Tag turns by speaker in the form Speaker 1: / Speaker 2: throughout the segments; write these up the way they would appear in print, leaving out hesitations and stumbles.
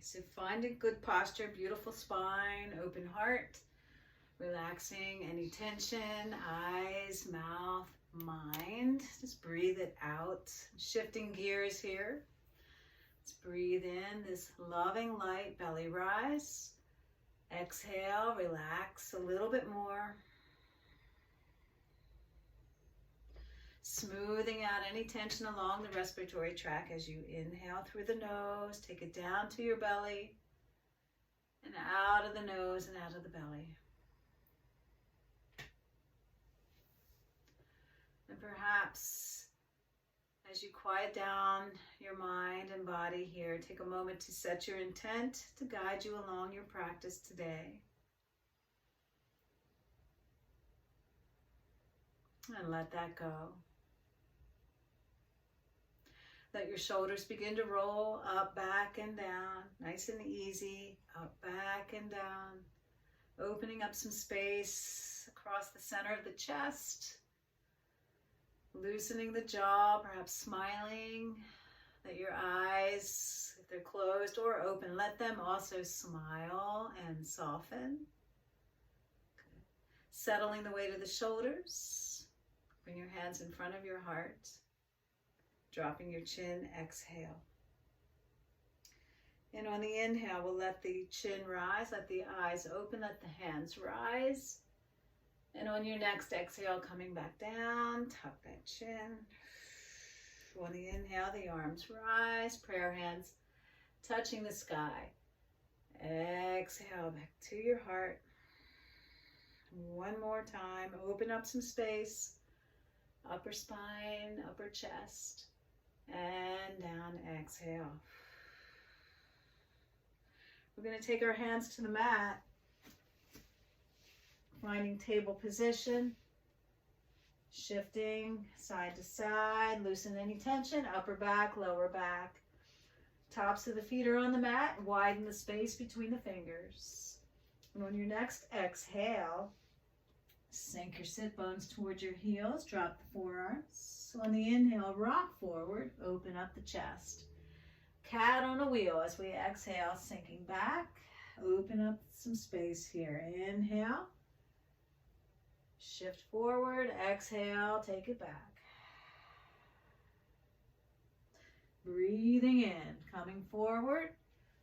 Speaker 1: So find a good posture, beautiful spine, open heart, relaxing any tension, eyes, mouth, mind. Just breathe it out. Shifting gears here. Let's breathe in this loving light belly rise. Exhale, relax a little bit more. Smoothing out any tension along the respiratory tract as you inhale through the nose. Take it down to your belly and out of the nose and out of the belly. And perhaps as you quiet down your mind and body here, take a moment to set your intent to guide you along your practice today. And let that go. Let your shoulders begin to roll up, back, and down. Nice and easy. Up, back, and down. Opening up some space across the center of the chest. Loosening the jaw, perhaps smiling. Let your eyes, if they're closed or open, let them also smile and soften. Good. Settling the weight of the shoulders. Bring your hands in front of your heart. Dropping your chin, exhale. And on the inhale, we'll let the chin rise, let the eyes open, let the hands rise. And on your next exhale, coming back down, tuck that chin. On the inhale, the arms rise, prayer hands touching the sky. Exhale, back to your heart. One more time, open up some space. Upper spine, upper chest. And down, exhale. We're going to take our hands to the mat, finding table position, shifting side to side, loosen any tension, upper back, lower back. Tops of the feet are on the mat, widen the space between the fingers. And on your next exhale, sink your sit bones towards your heels, drop the forearms. On the inhale, rock forward, open up the chest. Cat on a wheel as we exhale, sinking back, open up some space here. Inhale, shift forward, exhale, take it back. Breathing in, coming forward.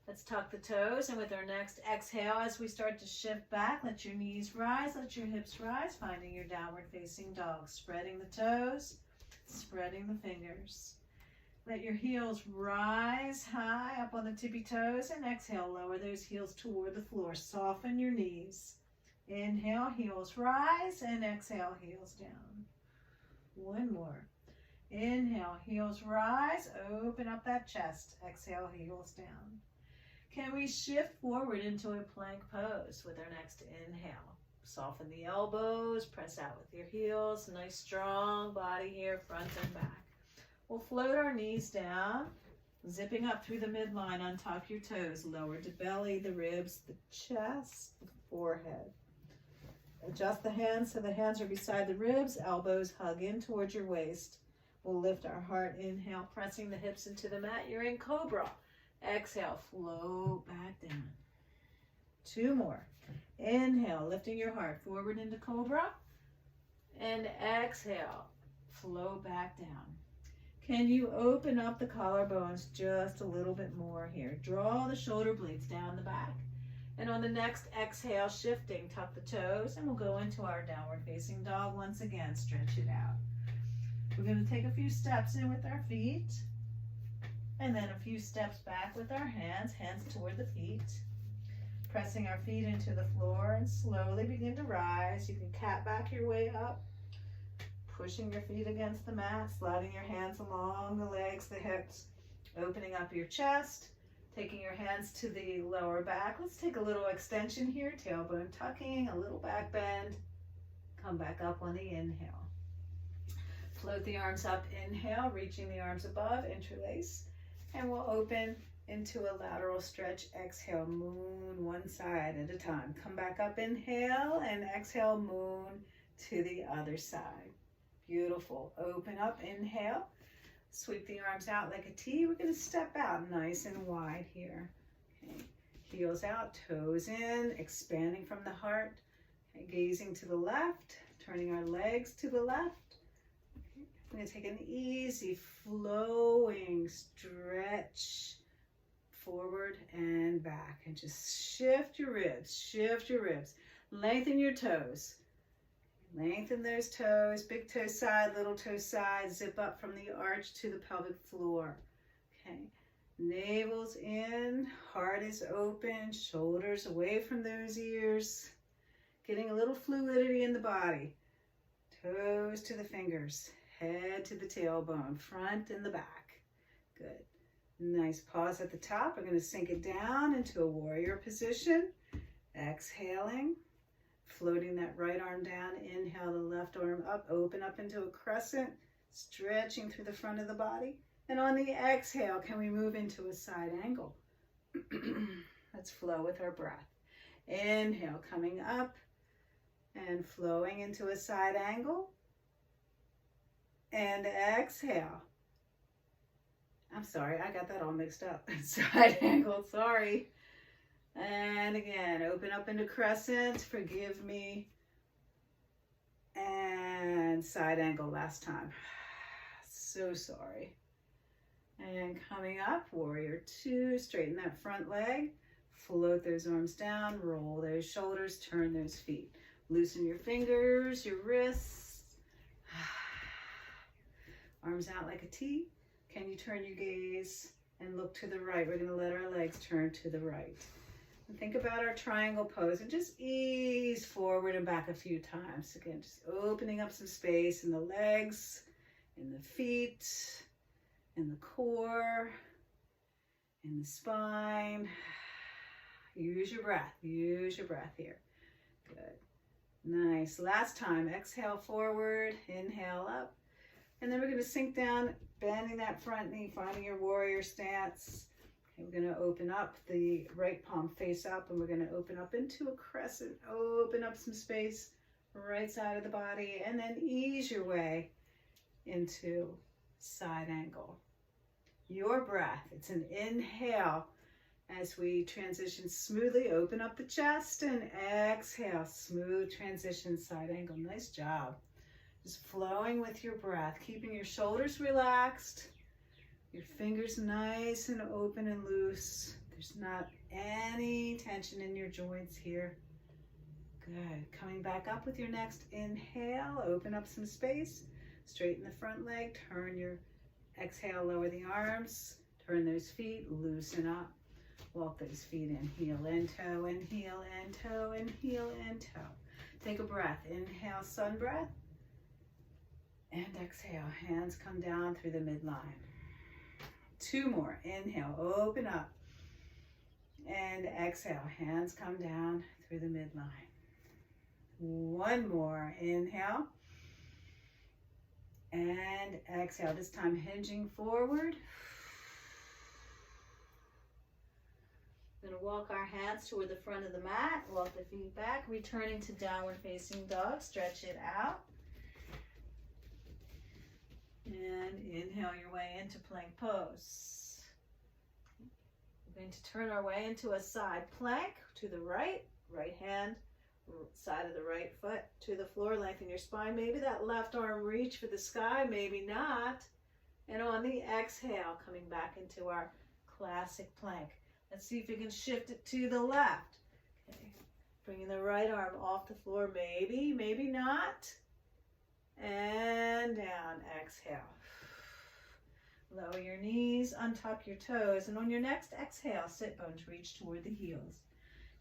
Speaker 1: Let's tuck the toes, and with our next exhale, as we start to shift back, let your knees rise, let your hips rise, finding your downward facing dog. Spreading the toes, spreading the fingers. Let your heels rise high up on the tippy toes, and exhale, lower those heels toward the floor. Soften your knees. Inhale, heels rise, and exhale, heels down. One more. Inhale, heels rise, open up that chest. Exhale, heels down. Can we shift forward into a plank pose with our next inhale? Soften the elbows, press out with your heels. Nice strong body here, front and back. We'll float our knees down, zipping up through the midline, untuck your toes, lower the belly, the ribs, the chest, the forehead. Adjust the hands so the hands are beside the ribs, elbows hug in towards your waist. We'll lift our heart, inhale, pressing the hips into the mat. You're in cobra. Exhale, float back down. Two more. Inhale, lifting your heart forward into cobra. And exhale, float back down. Can you open up the collarbones just a little bit more here? Draw the shoulder blades down the back. And on the next exhale, shifting, tuck the toes, and we'll go into our downward facing dog once again. Stretch it out. We're going to take a few steps in with our feet, and then a few steps back with our hands, hands toward the feet. Pressing our feet into the floor and slowly begin to rise. You can cat back your way up, pushing your feet against the mat, sliding your hands along the legs, the hips, opening up your chest, taking your hands to the lower back. Let's take a little extension here, tailbone tucking, a little back bend. Come back up on the inhale. Float the arms up, inhale, reaching the arms above, interlace, and we'll open into a lateral stretch. Exhale, moon one side at a time. Come back up, inhale, and exhale, moon to the other side. Beautiful. Open up, inhale, sweep the arms out like a T. We're going to step out nice and wide here. Okay. Heels out, toes in, expanding from the heart. Okay. Gazing to the left, turning our legs to the left. Okay. I'm going to take an easy flowing stretch forward and back, and just shift your ribs, shift your ribs. Lengthen your toes. Lengthen those toes, big toe side, little toe side, zip up from the arch to the pelvic floor. Okay, navel's in, heart is open, shoulders away from those ears. Getting a little fluidity in the body. Toes to the fingers, head to the tailbone, front and the back. Good. Nice pause at the top. We're going to sink it down into a warrior position. Exhaling. Floating that right arm down, inhale the left arm up, open up into a crescent, stretching through the front of the body. And on the exhale, can we move into a side angle? Let's flow with our breath. Inhale, coming up and flowing into a side angle. And exhale. I'm sorry, I got that all mixed up. Side angle, sorry. And again, open up into crescent, forgive me. And side angle last time. So sorry. And coming up, warrior two, straighten that front leg, float those arms down, roll those shoulders, turn those feet. Loosen your fingers, your wrists. Arms out like a T. Can you turn your gaze and look to the right? We're going to let our legs turn to the right. And think about our triangle pose and just ease forward and back a few times. Again, just opening up some space in the legs, in the feet, in the core, in the spine. Use your breath here. Good. Nice. Last time, exhale forward, inhale up. And then we're going to sink down, bending that front knee, finding your warrior stance. Okay, we're going to open up the right palm face up, and we're going to open up into a crescent. Open up some space, right side of the body, and then ease your way into side angle. Your breath, it's an inhale as we transition smoothly. Open up the chest and exhale, smooth transition, side angle. Nice job. Just flowing with your breath, keeping your shoulders relaxed, your fingers nice and open and loose. There's not any tension in your joints here. Good. Coming back up with your next inhale, open up some space, straighten the front leg, turn your exhale, lower the arms, turn those feet, loosen up. Walk those feet in, heel and toe, and heel and toe, and heel and toe. Take a breath. Inhale, sun breath. And exhale, hands come down through the midline. Two more. Inhale, open up. And exhale, hands come down through the midline. One more. Inhale. And exhale. This time hinging forward. We're going to walk our hands toward the front of the mat. Walk the feet back, returning to downward facing dog. Stretch it out. And inhale your way into plank pose. We're going to turn our way into a side plank to the right. Right hand, side of the right foot to the floor. Lengthen your spine. Maybe that left arm reach for the sky, maybe not. And on the exhale, coming back into our classic plank. Let's see if we can shift it to the left. Okay. Bringing the right arm off the floor, maybe, maybe not. And down, exhale. Lower your knees, untuck your toes, and on your next exhale, sit bones reach toward the heels.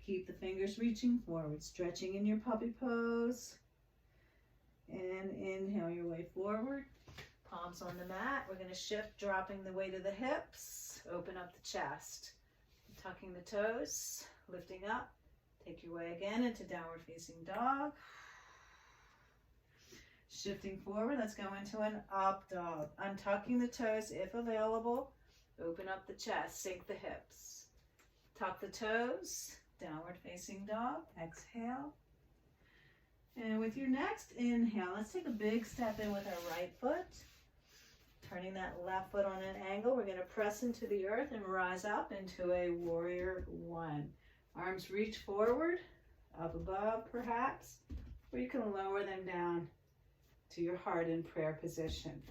Speaker 1: Keep the fingers reaching forward, stretching in your puppy pose. And inhale your way forward. Palms on the mat. We're going to shift, dropping the weight of the hips. Open up the chest. Tucking the toes, lifting up. Take your way again into downward facing dog. Shifting forward, let's go into an up dog. Untucking the toes if available. Open up the chest, sink the hips. Tuck the toes, downward facing dog. Exhale. And with your next inhale, let's take a big step in with our right foot. Turning that left foot on an angle, we're going to press into the earth and rise up into a warrior one. Arms reach forward, up above perhaps, or you can lower them down to your heart in prayer position.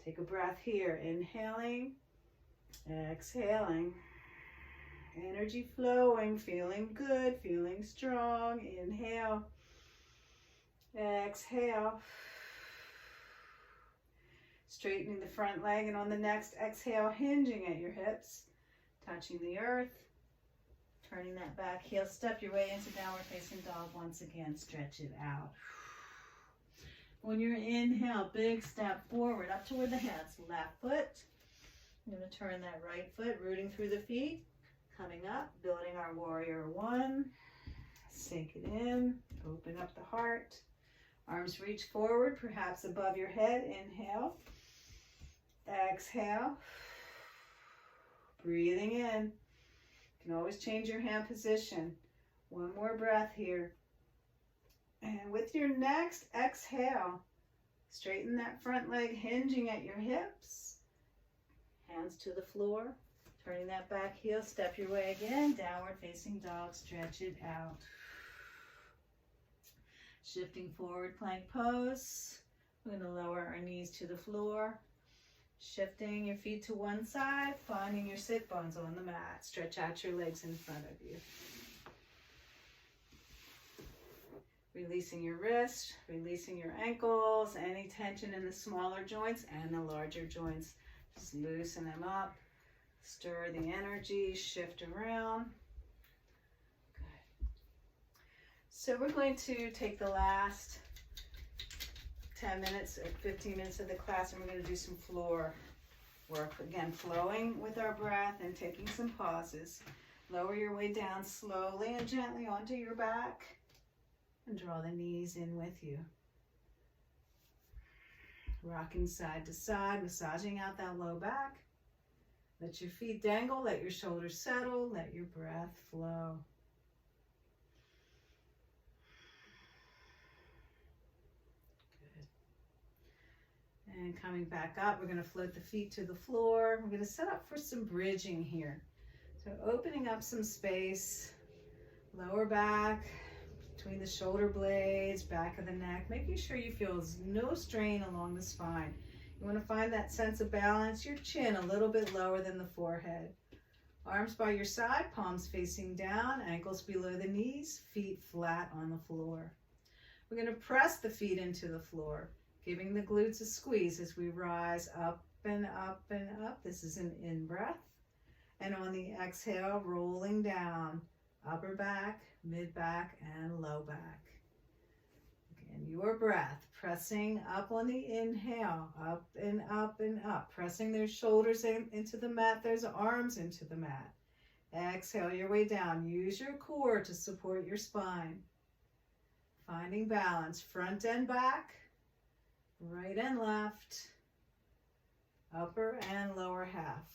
Speaker 1: Take a breath here, inhaling, exhaling. Energy flowing, feeling good, feeling strong. Inhale, exhale. Straightening the front leg, and on the next exhale, hinging at your hips, touching the earth. Turning that back heel, step your way into downward facing dog once again. Stretch it out. On your inhale, big step forward up toward the hands. Left foot. I'm going to turn that right foot, rooting through the feet. Coming up, building our warrior one. Sink it in. Open up the heart. Arms reach forward, perhaps above your head. Inhale. Exhale. Breathing in. You can always change your hand position. One more breath here. And with your next exhale, straighten that front leg, hinging at your hips. Hands to the floor. Turning that back heel, step your way again. Downward facing dog, stretch it out. Shifting forward, plank pose. We're going to lower our knees to the floor. Shifting your feet to one side, finding your sit bones on the mat. Stretch out your legs in front of you. Releasing your wrists, releasing your ankles, any tension in the smaller joints and the larger joints. Just loosen them up. Stir the energy, shift around. Good. So we're going to take the last 10 minutes or 15 minutes of the class, and we're going to do some floor work. Again, flowing with our breath and taking some pauses. Lower your way down slowly and gently onto your back and draw the knees in with you. Rocking side to side, massaging out that low back. Let your feet dangle, let your shoulders settle, let your breath flow. Good. And coming back up, we're going to float the feet to the floor. We're going to set up for some bridging here. So opening up some space, lower back, between the shoulder blades, back of the neck, making sure you feel no strain along the spine. You want to find that sense of balance, your chin a little bit lower than the forehead. Arms by your side, palms facing down, ankles below the knees, feet flat on the floor. We're going to press the feet into the floor, giving the glutes a squeeze as we rise up and up and up. This is an in-breath. And on the exhale, rolling down, upper back, mid-back, and low back. Again, your breath, pressing up on the inhale, up and up and up, pressing those shoulders into the mat, those arms into the mat. Exhale your way down. Use your core to support your spine. Finding balance, front and back, right and left, upper and lower half.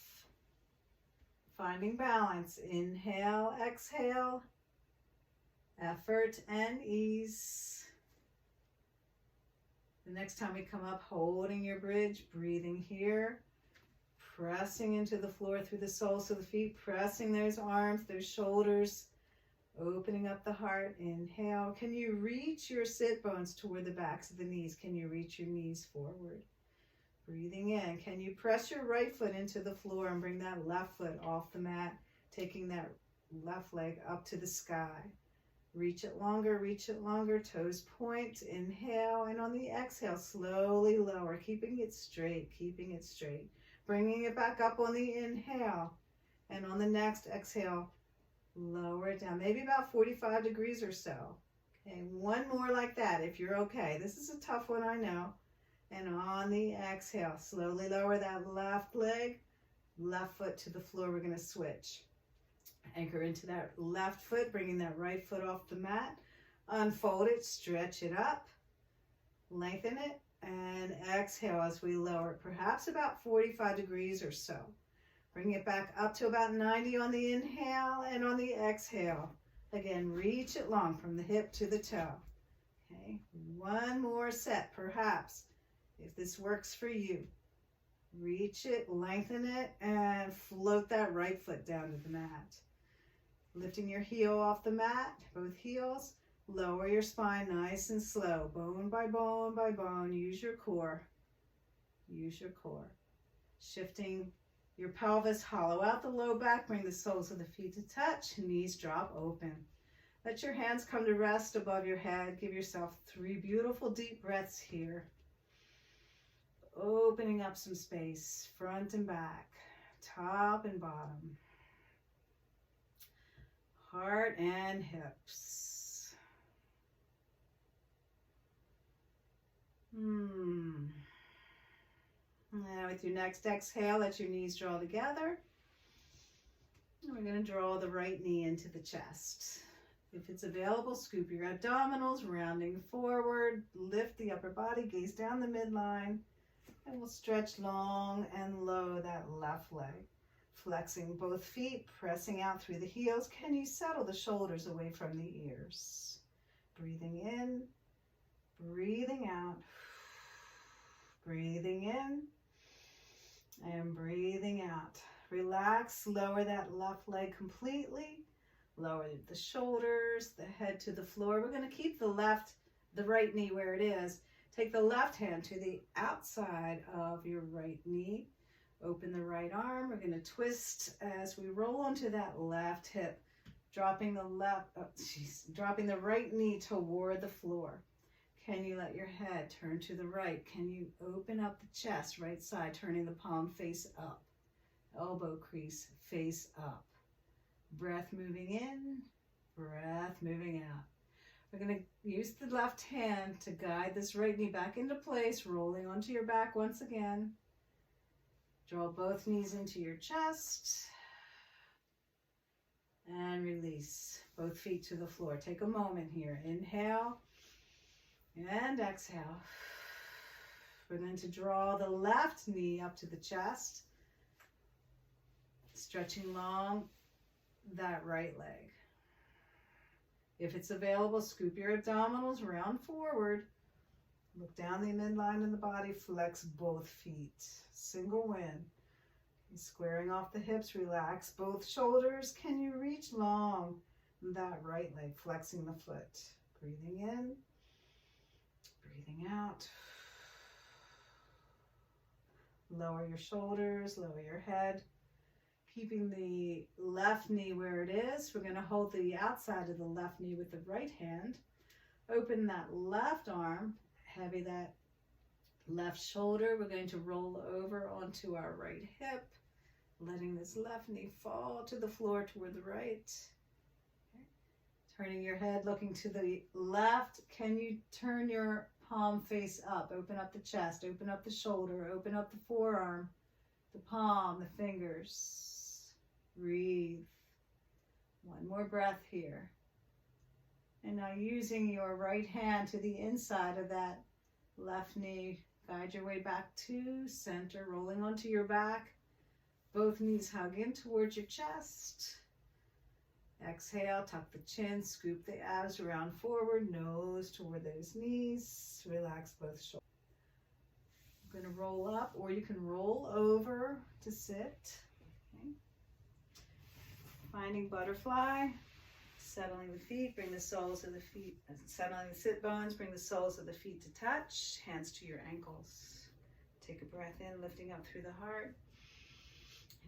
Speaker 1: Finding balance, inhale, exhale, effort and ease. The next time we come up, holding your bridge, breathing here, pressing into the floor through the soles of the feet, pressing those arms, those shoulders, opening up the heart. Inhale. Can you reach your sit bones toward the backs of the knees? Can you reach your knees forward? Breathing in. Can you press your right foot into the floor and bring that left foot off the mat, taking that left leg up to the sky? Reach it longer, toes point. Inhale, and on the exhale, slowly lower, keeping it straight. Bringing it back up on the inhale, and on the next exhale, lower it down, maybe about 45 degrees or so. Okay, one more like that if you're okay. This is a tough one, I know. And on the exhale, slowly lower that left leg, left foot to the floor. We're going to switch. Anchor into that left foot, bringing that right foot off the mat. Unfold it, stretch it up, lengthen it, and exhale as we lower it, perhaps about 45 degrees or so. Bring it back up to about 90 on the inhale, and on the exhale, again, reach it long from the hip to the toe. Okay, one more set, perhaps, if this works for you. Reach it, lengthen it, and float that right foot down to the mat. Lifting your heel off the mat, both heels. Lower your spine nice and slow, bone by bone by bone. Use your core. Use your core. Shifting your pelvis, hollow out the low back. Bring the soles of the feet to touch. Knees drop open. Let your hands come to rest above your head. Give yourself 3 beautiful deep breaths here. Opening up some space, front and back, top and bottom. Heart and hips. Now with your next exhale, let your knees draw together. And we're going to draw the right knee into the chest. If it's available, scoop your abdominals, rounding forward. Lift the upper body, gaze down the midline. And we'll stretch long and low that left leg. Flexing both feet, pressing out through the heels. Can you settle the shoulders away from the ears? Breathing in, breathing out. Breathing in and breathing out. Relax, lower that left leg completely. Lower the shoulders, the head to the floor. We're going to keep the right knee where it is. Take the left hand to the outside of your right knee. Open the right arm. We're going to twist as we roll onto that left hip, dropping the right knee toward the floor. Can you let your head turn to the right? Can you open up the chest, right side, turning the palm face up? Elbow crease face up. Breath moving in, breath moving out. We're going to use the left hand to guide this right knee back into place, rolling onto your back once again. Draw both knees into your chest. And release both feet to the floor. Take a moment here. Inhale. And exhale. We're going to draw the left knee up to the chest, stretching long that right leg. If it's available, scoop your abdominals, round forward. Look down the midline of the body, flex both feet. Single win. Squaring off the hips, relax both shoulders. Can you reach long that right leg, flexing the foot. Breathing in. Breathing out. Lower your shoulders, lower your head. Keeping the left knee where it is. We're going to hold the outside of the left knee with the right hand. Open that left arm, heavy that left shoulder. We're going to roll over onto our right hip, letting this left knee fall to the floor toward the right. Turning your head, looking to the left. Can you turn your palm face up? Open up the chest, open up the shoulder, open up the forearm, the palm, the fingers. Breathe. One more breath here. And now using your right hand to the inside of that left knee, guide your way back to center, rolling onto your back. Both knees hug in towards your chest. Exhale, tuck the chin, scoop the abs around forward, nose toward those knees. Relax both shoulders. I'm going to roll up, or you can roll over to sit. Okay. Finding butterfly, settling the feet, bring the soles of the feet, settling the sit bones, bring the soles of the feet to touch, hands to your ankles. Take a breath in, lifting up through the heart.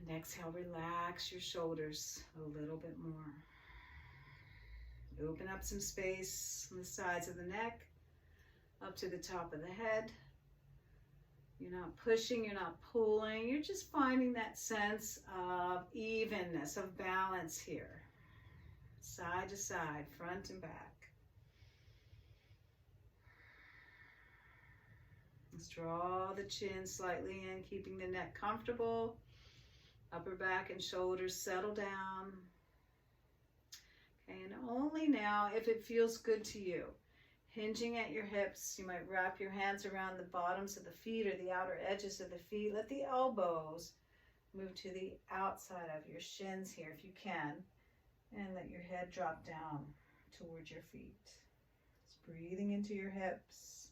Speaker 1: And exhale, relax your shoulders a little bit more. Open up some space on the sides of the neck, up to the top of the head. You're not pushing, you're not pulling, you're just finding that sense of evenness, of balance here. Side to side, front and back. Let's draw the chin slightly in, keeping the neck comfortable. Upper back and shoulders settle down. Okay, and only now if it feels good to you. Hinging at your hips, you might wrap your hands around the bottoms of the feet or the outer edges of the feet. Let the elbows move to the outside of your shins here if you can. And let your head drop down towards your feet. Just breathing into your hips.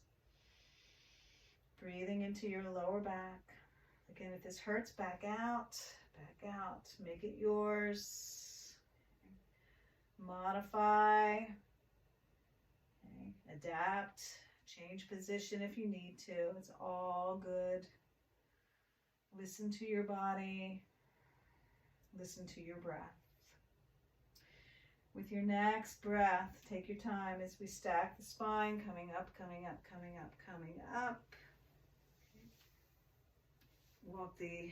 Speaker 1: Breathing into your lower back. Again, if this hurts, back out, make it yours. Modify, okay. Adapt, change position if you need to. It's all good. Listen to your body, listen to your breath. With your next breath, take your time as we stack the spine, coming up, coming up, coming up, coming up. Walk the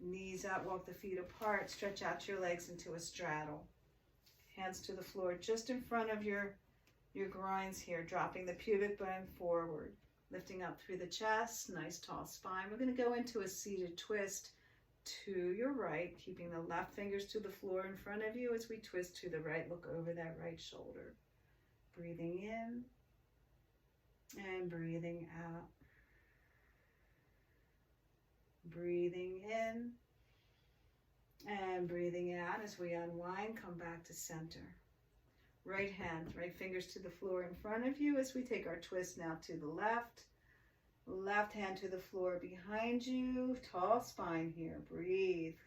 Speaker 1: knees out, walk the feet apart, stretch out your legs into a straddle. Hands to the floor just in front of your groins here, dropping the pubic bone forward, lifting up through the chest, nice tall spine. We're going to go into a seated twist to your right, keeping the left fingers to the floor in front of you as we twist to the right. Look over that right shoulder. Breathing in and breathing out. Breathing in and breathing out as we unwind, come back to center. Right hand, right fingers to the floor in front of you as we take our twist now to the left. Left hand to the floor behind you. Tall spine here. Breathe.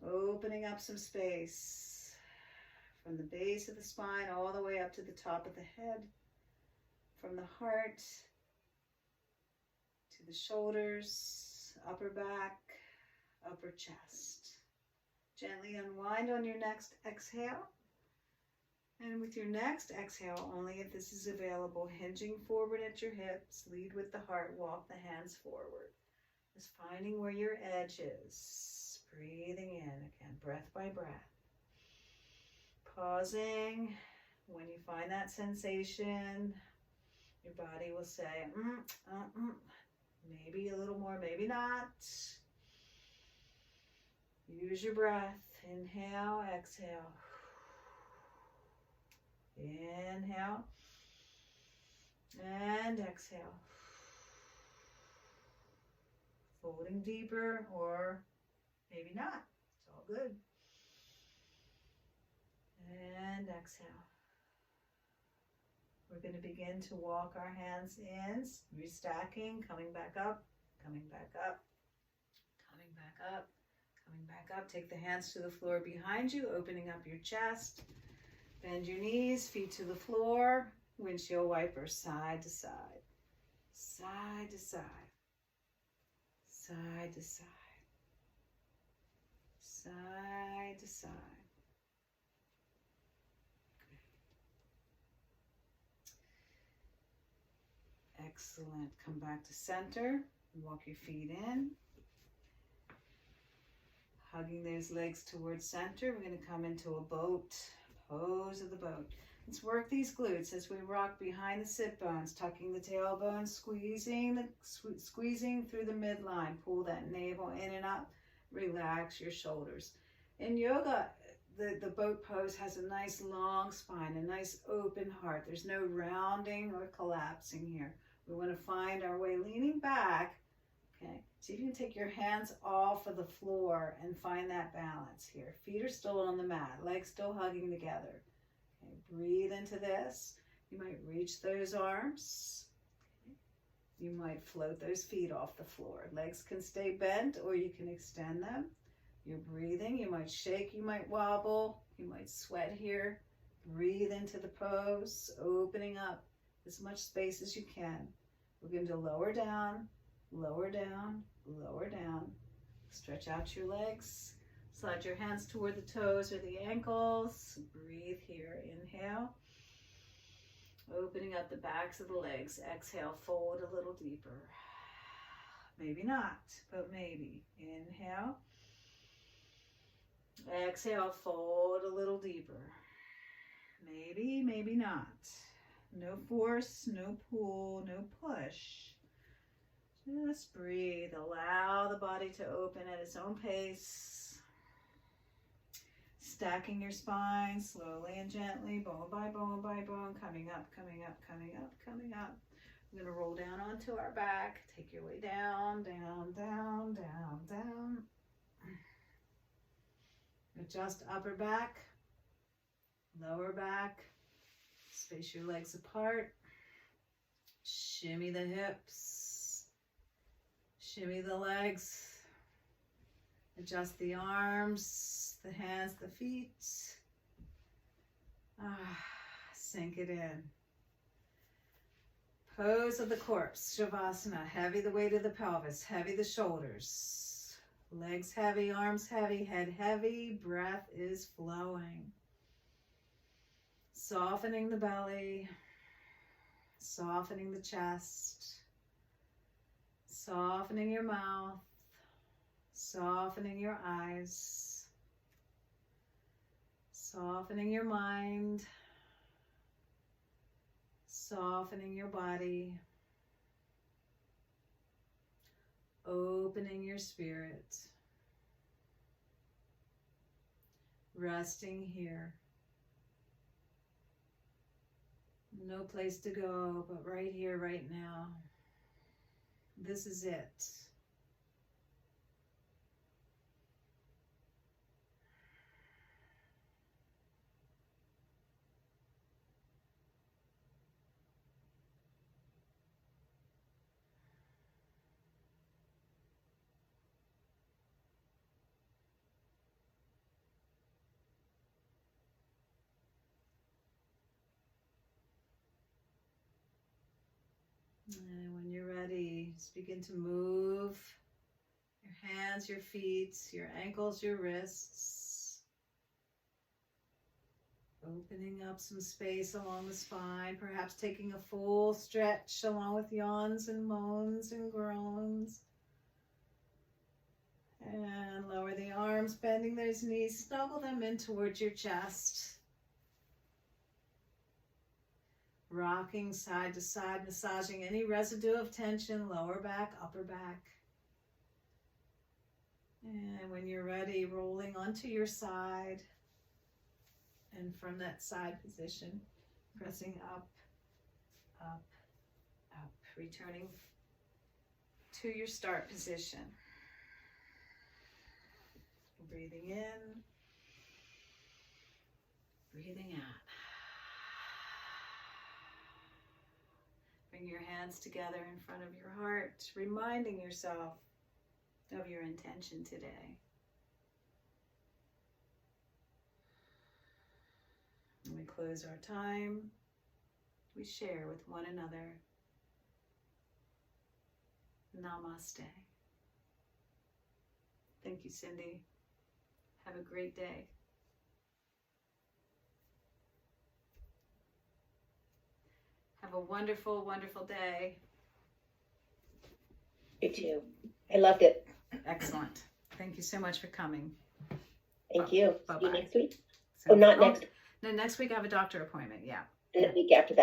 Speaker 1: Opening up some space from the base of the spine all the way up to the top of the head. From the heart to the shoulders, upper back, upper chest. Gently unwind on your next exhale. And with your next exhale, only if this is available, hinging forward at your hips, lead with the heart, walk the hands forward. Just finding where your edge is. Breathing in, again, breath by breath. Pausing. When you find that sensation, your body will say, maybe a little more, maybe not. Use your breath. Inhale, exhale. Inhale and exhale. Folding deeper or maybe not. It's all good. And exhale. We're going to begin to walk our hands in, restacking, coming back up, coming back up, coming back up, coming back up. Take the hands to the floor behind you, opening up your chest. Bend your knees, feet to the floor, windshield wiper side to side, side to side, side to side, side to side. Excellent. Come back to center. Walk your feet in. Hugging those legs towards center. We're going to come into a boat. Pose of the boat. Let's work these glutes as we rock behind the sit bones, tucking the tailbone, squeezing through the midline. Pull that navel in and up. Relax your shoulders. In yoga, the boat pose has a nice long spine, a nice open heart. There's no rounding or collapsing here. We want to find our way leaning back. Okay, see if you can take your hands off of the floor and find that balance here. Feet are still on the mat, legs still hugging together. Okay, breathe into this. You might reach those arms. Okay. You might float those feet off the floor. Legs can stay bent or you can extend them. You're breathing. You might shake, you might wobble, you might sweat here. Breathe into the pose, opening up as much space as you can. We're going to lower down. Lower down, lower down. Stretch out your legs. Slide your hands toward the toes or the ankles. Breathe here. Inhale. Opening up the backs of the legs. Exhale, fold a little deeper. Maybe not, but maybe. Inhale. Exhale, fold a little deeper. Maybe, maybe not. No force, no pull, no push. Just breathe. Allow the body to open at its own pace. Stacking your spine slowly and gently, bone by bone by bone, coming up, coming up, coming up, coming up. We're going to roll down onto our back. Take your way down, down, down, down, down. Adjust upper back, lower back. Space your legs apart. Shimmy the hips. Shimmy the legs. Adjust the arms, the hands, the feet. Sink it in. Pose of the corpse, Shavasana. Heavy the weight of the pelvis, heavy the shoulders. Legs heavy, arms heavy, head heavy. Breath is flowing. Softening the belly, softening the chest, softening your mouth, softening your eyes, softening your mind, softening your body, opening your spirit, resting here. No place to go but right here, right now. This is it. And when you're ready, just begin to move your hands, your feet, your ankles, your wrists. Opening up some space along the spine, perhaps taking a full stretch along with yawns and moans and groans. And lower the arms, bending those knees, snuggle them in towards your chest. Rocking side to side, massaging any residue of tension, lower back, upper back. And when you're ready, rolling onto your side. And from that side position, pressing up, up, up, returning to your start position. Breathing in, breathing out. Bring your hands together in front of your heart, reminding yourself of your intention today. When we close our time, we share with one another. Namaste. Thank you, Cindy. Have a great day. Have a wonderful, wonderful day.
Speaker 2: You too. I loved it.
Speaker 1: Excellent. Thank you so much for coming.
Speaker 2: Thank you.
Speaker 1: Bye-bye.
Speaker 2: See you next week.
Speaker 1: So,
Speaker 2: Not next.
Speaker 1: No, next week I have a doctor appointment. Yeah.
Speaker 2: And the week after that.